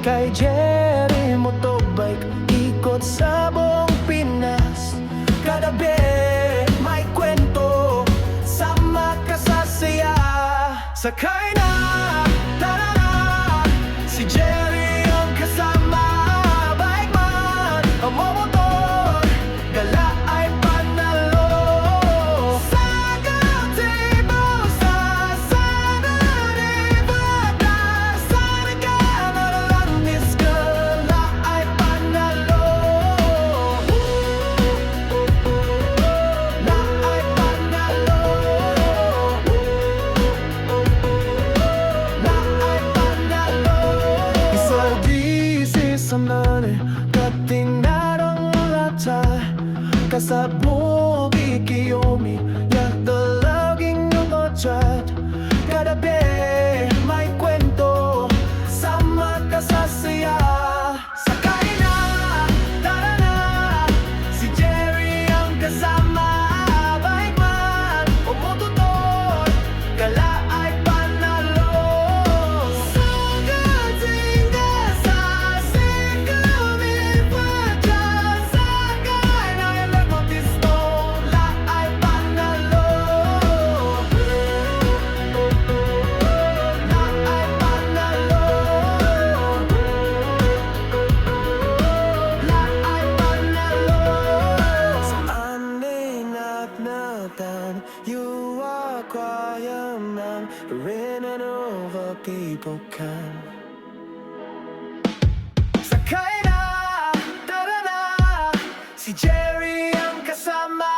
Kay Jerry Motobike, ikot sa buong Pinas. Kagabi may kwento, sama ka sa saya. Sakay na, tara na, si Jerry ang kasama. Bike man, ang motor, gala ay panalo. Sa gazebo, sa Saturday Bata, sa nagkakalalandis, gala ay panalo. La ay panalo. La ay panalo. Isaldisi sa nane, katinarang lata, kasabog ikiyomi, yagdalaging yung otrat. Kadabi may kwento, sama ka sa saya. Sakay na, tara na, si Jerry ang kasama. Bike man o motor, gala ay panalo. Sa gatinga, sa sikumi pa dyan, sakay na ilang motisto, la ay panalo. La ay panalo. La ay panalo. Sa aninat-natan, you are quiet man, rinnan over people can. Sakay na, tara na, si Jerry ang kasama.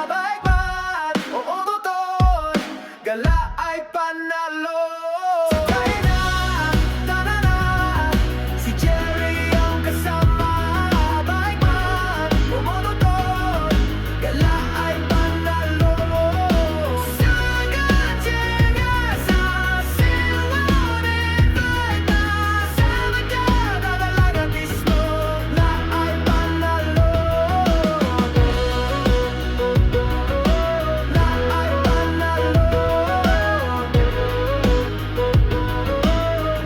Bike man o motor, gala ay panalo. Sakay na, tara na, si Jerry ang kasama. Bike man o motor, gala ay panalo. Sa gatinga, sa silunit, bata, sa nagkakalalandis, la ay panalo. La ay panalo.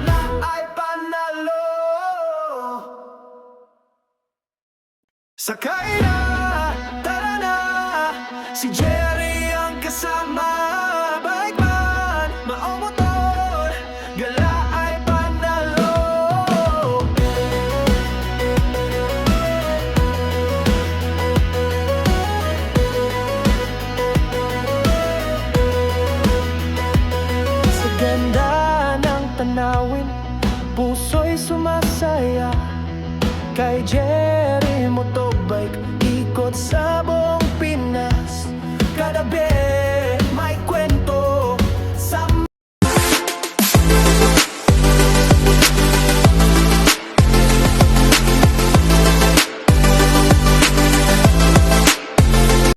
La ay panalo. Sakay na, tara na, si Jerry ang kasama.